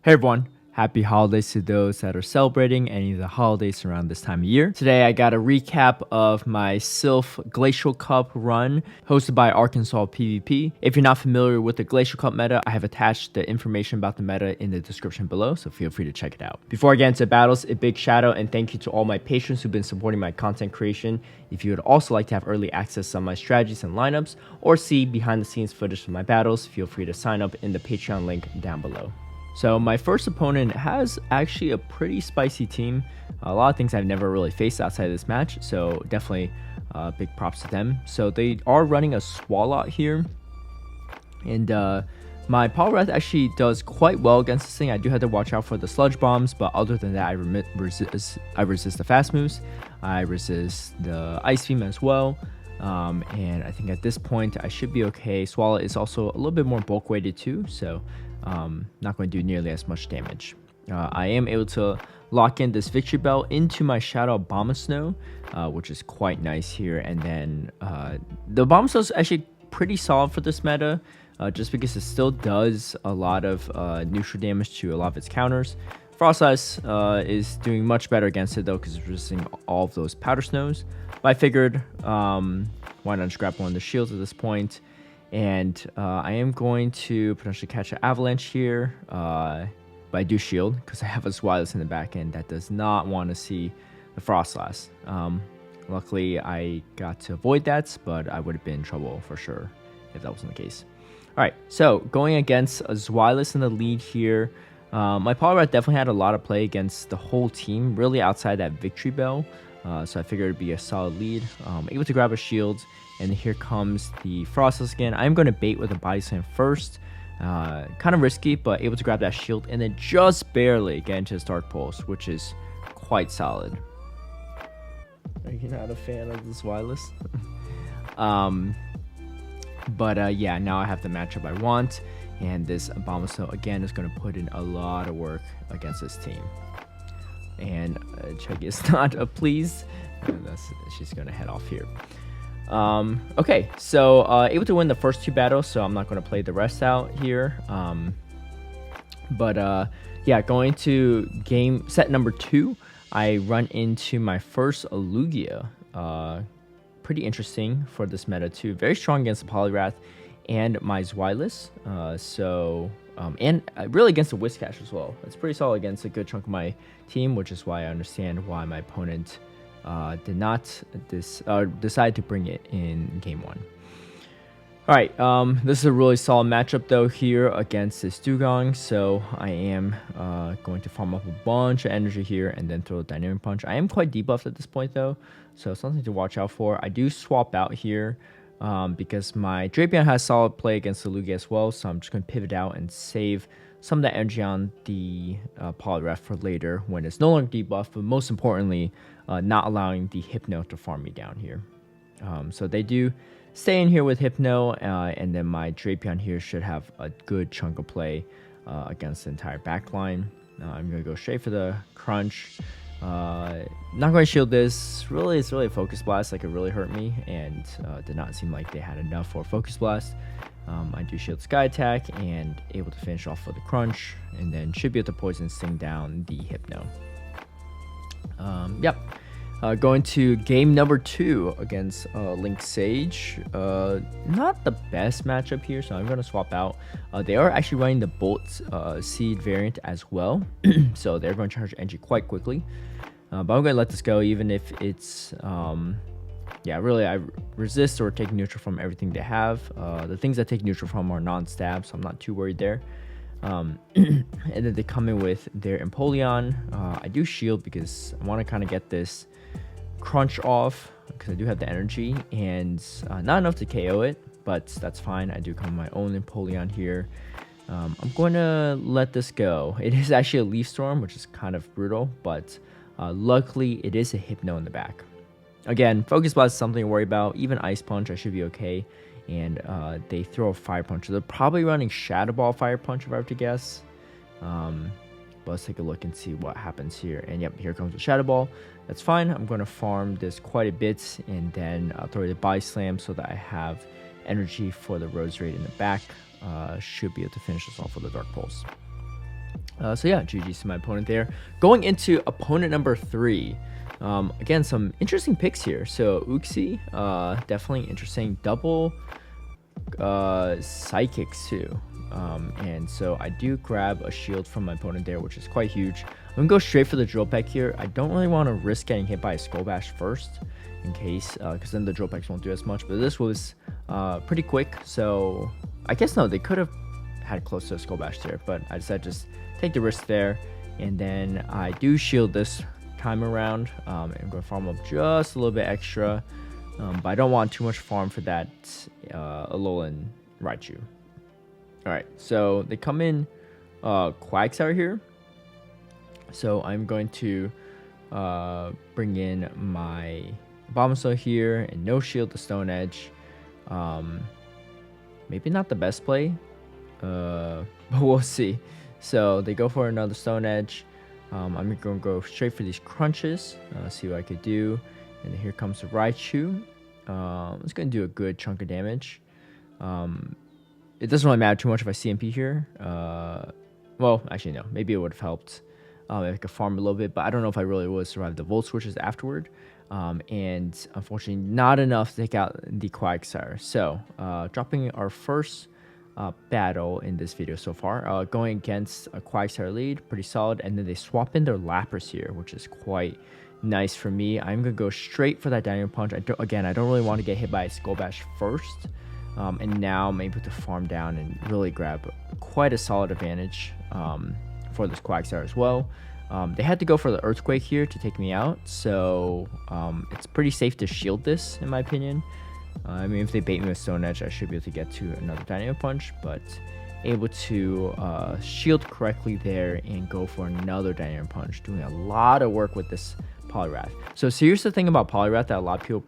Hey everyone, happy holidays to those that are celebrating any of the holidays around this time of year. Today I got a recap of my Sylph Glacial Cup run hosted by Arkansas PvP. If you're not familiar with the Glacial Cup meta, I have attached the information about the meta in the description below, so feel free to check it out. Before I get into battles, a big shout out and thank you to all my patrons who've been supporting my content creation. If you would also like to have early access to my strategies and lineups or see behind the scenes footage of my battles, feel free to sign up in the Patreon link down below. So my first opponent has actually a pretty spicy team. A lot of things I've never really faced outside of this match, so definitely big props to them. So they are running a Swalot here, and my PowerWrath actually does quite well against this thing. I do have to watch out for the sludge bombs, but other than that, I resist the fast moves. I resist the ice beam as well. And I think at this point I should be okay. Swalot is also a little bit more bulk weighted too, so not going to do nearly as much damage. I am able to lock in this victory bell into my Shadow Abomasnow, which is quite nice here. And then the Abomasnow is actually pretty solid for this meta, just because it still does a lot of neutral damage to a lot of its counters. Frostlass is doing much better against it though, because it's resisting all of those powder snows. But I figured, why not just grab one of the shields at this point? And I am going to potentially catch an avalanche here, but I do shield because I have a Swilus in the back end that does not want to see the Frostlass. Luckily, I got to avoid that, but I would have been in trouble for sure if that wasn't the case. All right, so going against a Swilus in the lead here. My PowerWrath definitely had a lot of play against the whole team, really outside that victory bell. So I figured it'd be a solid lead. Able to grab a shield, and here comes the Frostlass again. I'm going to bait with a Body Slam first. Kind of risky, but able to grab that shield, and then just barely get into his Dark Pulse, which is quite solid. Are you not a fan of this Swilus? Yeah, now I have the matchup I want. And this Abomasnow, again, is going to put in a lot of work against this team. And Chuggy is not pleased. She's going to head off here. Okay, so able to win the first two battles, so I'm not going to play the rest out here. Yeah, going to game set number 2, I run into my first Lugia. Pretty interesting for this meta too. Very strong against the Poliwrath and my Swilus, and really against the Whiscash as well. It's pretty solid against a good chunk of my team, which is why I understand why my opponent did not decide to bring it in game 1. All right, this is a really solid matchup though here against this Dugong, so I am going to farm up a bunch of energy here and then throw a Dynamic Punch. I am quite debuffed at this point though, so something to watch out for. I do swap out here because my Drapion has solid play against the Lugia as well, so I'm just going to pivot out and save some of that energy on the Poliwrath for later when it's no longer debuffed, but most importantly, not allowing the Hypno to farm me down here. So they do stay in here with Hypno, and then my Drapion here should have a good chunk of play against the entire backline. I'm going to go straight for the Crunch. Not going to shield this. Really, it's really a Focus Blast. Like, it really hurt me, and did not seem like they had enough for a Focus Blast. I do shield Sky Attack and able to finish off with the Crunch, and then should be able to Poison Sting down the Hypno. Yep. Going to game number 2 against linksage. Not the best matchup here, so I'm going to swap out. They are actually running the Bolt Seed variant as well, so they're going to charge energy quite quickly. But I'm going to let this go, even if it's... yeah, really, I resist or take neutral from everything they have. The things I take neutral from are non-stab, so I'm not too worried there. And then they come in with their Empoleon. I do shield because I want to kind of get this Crunch off because I do have the energy, and not enough to KO it, but that's fine. I do come with my own Empoleon here. I'm going to let this go. It is actually a Leaf Storm, which is kind of brutal, but luckily it is a Hypno in the back. Again, Focus Blast is something to worry about. Even Ice Punch, I should be okay. And they throw a Fire Punch. So they're probably running Shadow Ball Fire Punch, if I have to guess. But let's take a look and see what happens here. And yep, here comes the Shadow Ball. That's fine. I'm going to farm this quite a bit, and then I'll throw the Body Slam so that I have energy for the Roserade in the back. Should be able to finish this off with a Dark Pulse. So yeah, GG's to my opponent there. Going into opponent number 3. Again, some interesting picks here. So Uxie, definitely interesting. Double psychics too. And so I do grab a shield from my opponent there, which is quite huge. I'm gonna go straight for the drill peck here. I don't really want to risk getting hit by a skull bash first, in case, because then the drill pecks won't do as much. But this was pretty quick, so I guess no, they could have had close to a skull bash there, but I decided to just take the risk there. And then I do shield this time around. I'm gonna farm up just a little bit extra, but I don't want too much farm for that Alolan Raichu. Alright, so they come in Quagsire here. So I'm going to bring in my Abomasnow here and no shield to Stone Edge. Maybe not the best play, but we'll see. So they go for another Stone Edge. I'm going to go straight for these crunches, see what I could do. And then here comes the Raichu. It's going to do a good chunk of damage. It doesn't really matter too much if I CMP here. Well, actually, no. Maybe it would have helped if I could farm a little bit, but I don't know if I really would survive the Volt Switches afterward. And unfortunately, not enough to take out the Quagsire. So, dropping our first battle in this video so far. Going against a Quagsire lead, pretty solid. And then they swap in their Lapras here, which is quite nice for me. I'm going to go straight for that Dynamo Punch. I don't really want to get hit by a Skull Bash first. And now I'm able to farm down and really grab quite a solid advantage for this Quagsire as well. They had to go for the Earthquake here to take me out, so it's pretty safe to shield this, in my opinion. I mean, if they bait me with Stone Edge, I should be able to get to another Dynamo Punch, but able to shield correctly there and go for another Dynamo Punch, doing a lot of work with this Poliwrath. So here's the thing about Poliwrath that a lot of people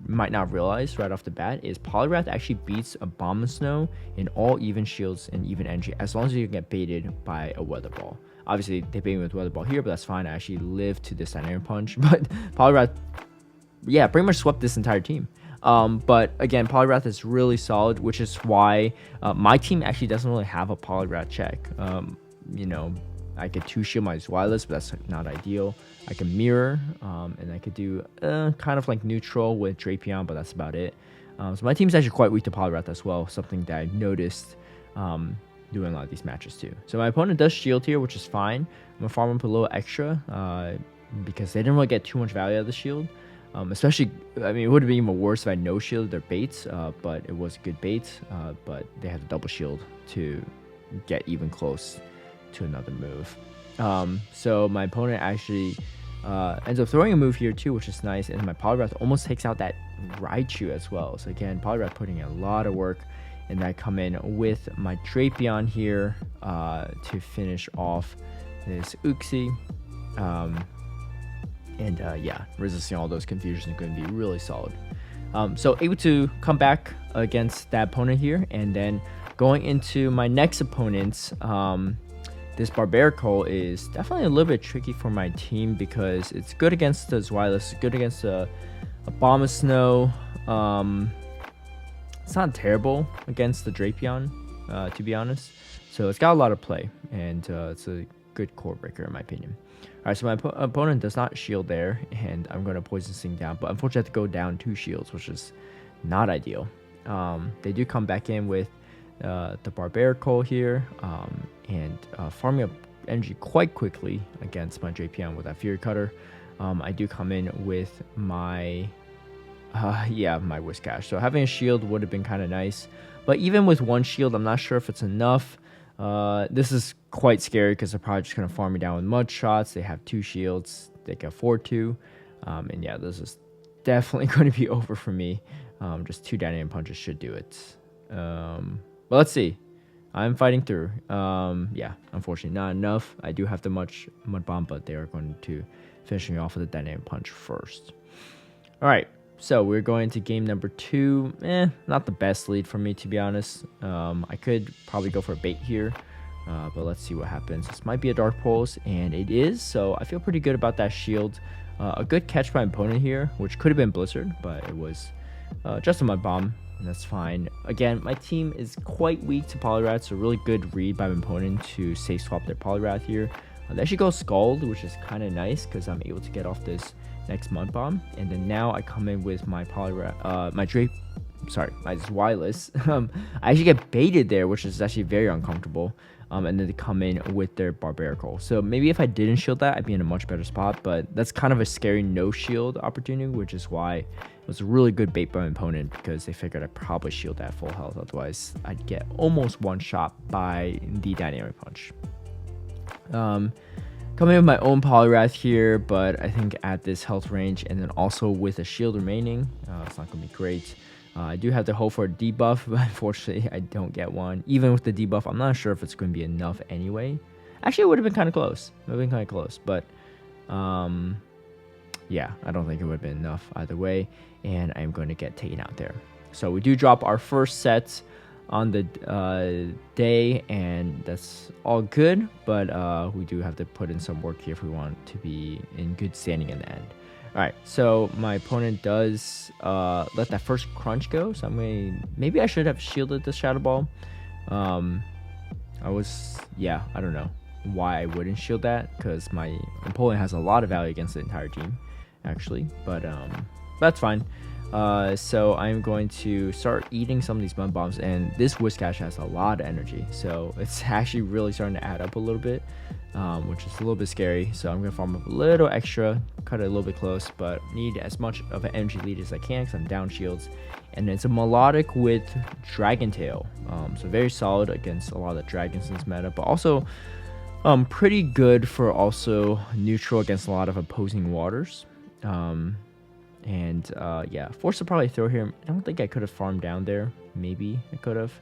might not realize right off the bat is Poliwrath actually beats Abomasnow in all even shields and even energy as long as you get baited by a Weather Ball. Obviously, they bait me with Weather Ball here, but that's fine. I actually live to this Dynamo Punch. But Poliwrath, yeah, pretty much swept this entire team. But again, Poliwrath is really solid, which is why my team actually doesn't really have a Poliwrath check. You know, I could 2-shield my Zweilous, but that's not ideal. I can mirror, and I could do kind of like neutral with Drapion, but that's about it. So my team's actually quite weak to Poliwrath as well, something that I noticed doing a lot of these matches too. So my opponent does shield here, which is fine. I'm going to farm up a little extra because they didn't really get too much value out of the shield. Especially, I mean, it would have been even worse if I no shielded their baits, but it was a good bait, but they had to double shield to get even close to another move. So my opponent actually ends up throwing a move here too, which is nice, and my Poliwrath almost takes out that Raichu as well. So again, Poliwrath putting in a lot of work, and I come in with my Drapion here to finish off this Uxie. Yeah, resisting all those confusions is going to be really solid. So able to come back against that opponent here, and then going into my next opponent's this Barbarical is definitely a little bit tricky for my team because it's good against the Zweilous, good against the Abomasnow. It's not terrible against the Drapion, to be honest. So it's got a lot of play, and it's a good core breaker in my opinion. Alright, so my opponent does not shield there, and I'm going to Poison Sting down, but unfortunately I have to go down 2 shields, which is not ideal. They do come back in with the Barbarical here, and farming up energy quite quickly against my Drapion with that Fury Cutter. I do come in with my my Whiscash. So having a shield would have been kind of nice, but even with 1 shield, I'm not sure if it's enough. This is quite scary because they're probably just going to farm me down with Mud Shots. They have 2 shields. They can afford 2. And yeah, this is definitely going to be over for me. Just 2 Dynamo Punches should do it. But let's see. I'm fighting through. Yeah, unfortunately not enough. I do have the Mud Bomb, but they are going to finish me off with a Dynamo Punch first. Alright, so we're going to game number 2. Not the best lead for me, to be honest. I could probably go for a bait here, but let's see what happens. This might be a Dark Pulse, and it is, so I feel pretty good about that shield. A good catch by my opponent here, which could have been Blizzard, but it was just a Mud Bomb, and that's fine. Again, my team is quite weak to Poliwrath, so really good read by my opponent to safe swap their Poliwrath here. They actually go Scald, which is kind of nice because I'm able to get off this next Mud Bomb. And then now I come in with my Poliwrath, my Zweilous. I actually get baited there, which is actually very uncomfortable. And then they come in with their Barbarical. So maybe if I didn't shield that, I'd be in a much better spot. But that's kind of a scary no shield opportunity, which is why it was a really good bait by my opponent, because they figured I'd probably shield that full health. Otherwise, I'd get almost one shot by the Dynamic Punch. Coming in with my own Poliwrath here, but I think at this health range and then also with a shield remaining, it's not going to be great. I do have to hope for a debuff, but unfortunately I don't get one. Even with the debuff, I'm not sure if it's going to be enough anyway. Actually, it would have been kind of close. It would have been kind of close, but yeah, I don't think it would have been enough either way, and I'm going to get taken out there. So we do drop our first set on the day, and that's all good, but we do have to put in some work here if we want to be in good standing in the end. Alright, so my opponent does let that first crunch go, so maybe I should have shielded the Shadow Ball. I don't know why I wouldn't shield that, because my opponent has a lot of value against the entire team, actually, but that's fine. So I'm going to start eating some of these Mud Bombs, and this Whiscash has a lot of energy, so it's actually really starting to add up a little bit, which is a little bit scary. So I'm going to farm up a little extra, cut it a little bit close, but need as much of an energy lead as I can because I'm down shields. And it's a Melodic with Dragon Tail, so very solid against a lot of the dragons in this meta, but also pretty good for also neutral against a lot of opposing waters. Yeah, forced to probably throw here. I don't think I could have farmed down there. Maybe I could have.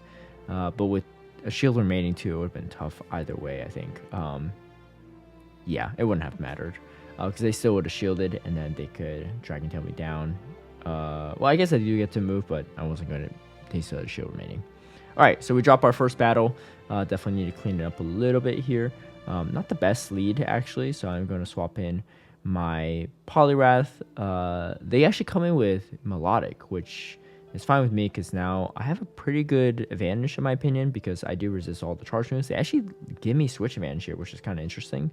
But with a shield remaining too, it would have been tough either way, I think. Yeah, it wouldn't have mattered. Because they still would have shielded, and then they could Dragon Tail me down. Well, I guess I do get to move, but I wasn't going to. They still had a shield remaining. Alright, so we drop our first battle. Definitely need to clean it up a little bit here. Not the best lead, actually, so I'm going to swap in my Poliwrath. They actually come in with Melodic, which is fine with me because now I have a pretty good advantage in my opinion, because I do resist all the charge moves. They actually give me switch advantage here, which is kind of interesting.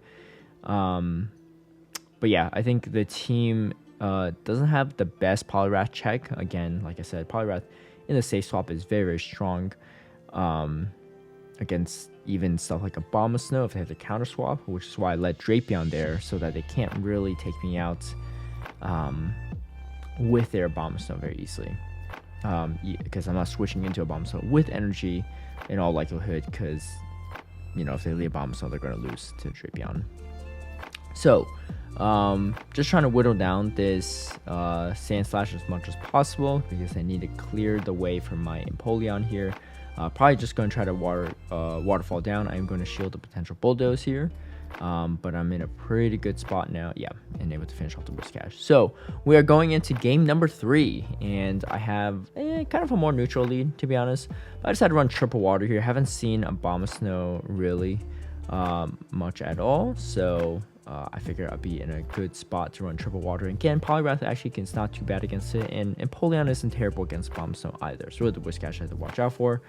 But yeah, I think the team doesn't have the best Poliwrath check. Again, like I said, Poliwrath in the safe swap is very, very strong against even stuff like a Abomasnow if they have the counter swap, which is why I let Drapion there so that they can't really take me out with their Abomasnow very easily. Because I'm not switching into a Abomasnow with energy in all likelihood, because, you know, if they leave Abomasnow, they're going to lose to Drapion. So, just trying to whittle down this Sandslash as much as possible, because I need to clear the way for my Empoleon here. Probably just going to try to waterfall down. I'm going to shield the potential Bulldoze here. But I'm in a pretty good spot now. Yeah, and able to finish off the Whiscash. So we are going into game number 3, and I have kind of a more neutral lead, to be honest. I just had to run triple water here. Haven't seen Abomasnow really much at all, so I figured I'd be in a good spot to run triple water. Again, Poliwrath actually is not too bad against it, and Empoleon isn't terrible against Abomasnow either. So really the Whiscash I have to watch out for.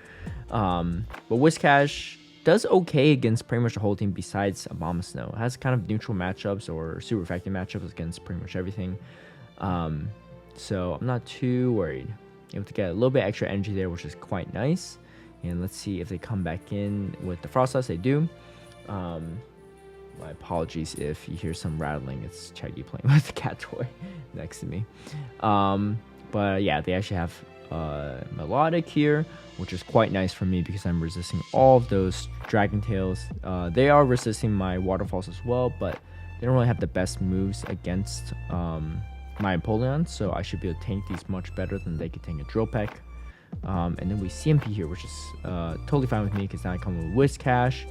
But Whiscash does okay against pretty much the whole team besides Abomasnow. It has kind of neutral matchups or super effective matchups against pretty much everything. So I'm not too worried. Able to get a little bit extra energy there, which is quite nice. And let's see if they come back in with the Frost Dust. They do. My apologies if you hear some rattling. It's Chaggy playing with the cat toy next to me. But yeah, they actually have Melodic here, which is quite nice for me because I'm resisting all of those Dragon Tails. They are resisting my Waterfalls as well, but they don't really have the best moves against my Empoleon, so I should be able to tank these much better than they could tank a Drill Peck. And then we CMP here, which is totally fine with me because now I come with Whiscash,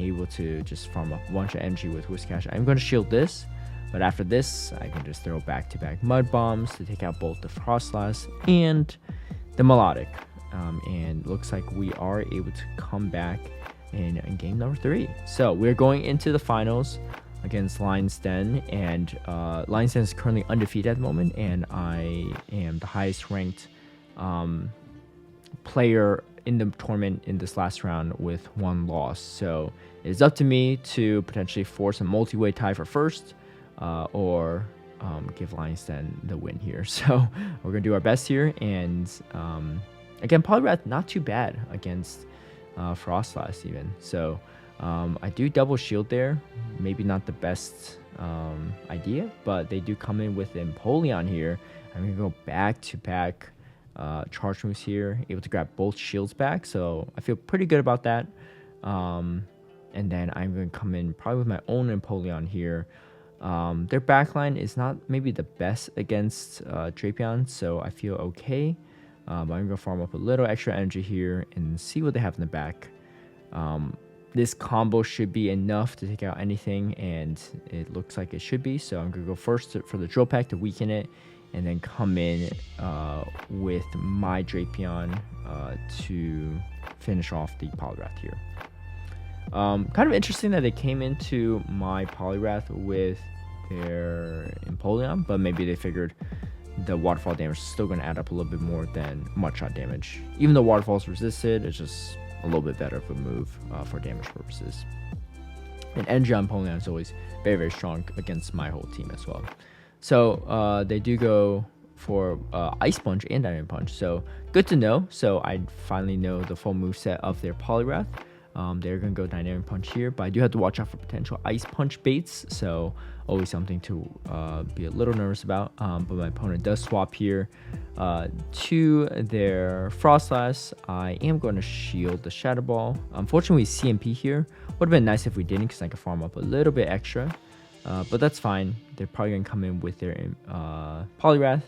able to just farm up a bunch of energy with Whiscash. I'm going to shield this, but after this, I can just throw back-to-back Mud Bombs to take out both the Frostlass and the Melodic. And looks like we are able to come back in game number 3. So we're going into the finals against Lion's Den, and Lion's Den is currently undefeated at the moment, and I am the highest ranked player in the tournament in this last round with 1 loss. So it's up to me to potentially force a multi-way tie for first, or give Lions Den the win here. So we're gonna do our best here. And again, Poliwrath not too bad against Frostlass even. So I do double shield there. Maybe not the best idea, but they do come in with Empoleon here. I'm gonna go back to back charge moves here, able to grab both shields back, so I feel pretty good about that. And then I'm going to come in probably with my own Empoleon here. Their backline is not maybe the best against Drapion, so I feel okay. But I'm going to farm up a little extra energy here and see what they have in the back. This combo should be enough to take out anything, and it looks like it should be. So I'm going to go first for the Drill Peck to weaken it, and then come in with my Drapion to finish off the Poliwrath here. Kind of interesting that they came into my Poliwrath with their Empoleon, but maybe they figured the waterfall damage is still going to add up a little bit more than Mudshot damage. Even though waterfall is resisted, it's just a little bit better of a move for damage purposes. And energy on Empoleon is always very, very strong against my whole team as well. So they do go for Ice Punch and Dynamic Punch, so good to know. So I finally know the full moveset of their Poliwrath. They're going to go Dynamic Punch here, but I do have to watch out for potential Ice Punch baits, so always something to be a little nervous about. But my opponent does swap here to their Frostlass. I am going to shield the Shadow Ball. Unfortunately, CMP here. Would have been nice if we didn't, because I could farm up a little bit extra. But that's fine. They're probably going to come in with their Poliwrath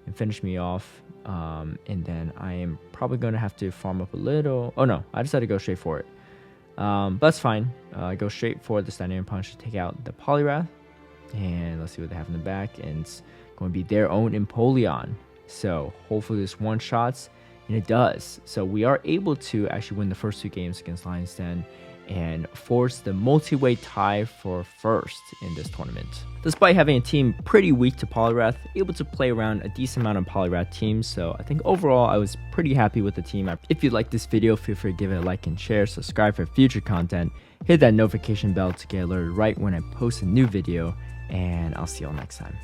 and finish me off. And then I am probably going to have to farm up a little. Oh no, I decided to go straight for it. But that's fine. Go straight for this Dynamic Punch to take out the Poliwrath. And let's see what they have in the back. And it's going to be their own Empoleon. So hopefully this one-shots. And it does. So we are able to actually win the first 2 games against Lions Den and force the multi-way tie for first in this tournament. Despite having a team pretty weak to Poliwrath, able to play around a decent amount of Poliwrath teams, so I think overall I was pretty happy with the team. If you like this video, feel free to give it a like and share, subscribe for future content, hit that notification bell to get alerted right when I post a new video, and I'll see y'all next time.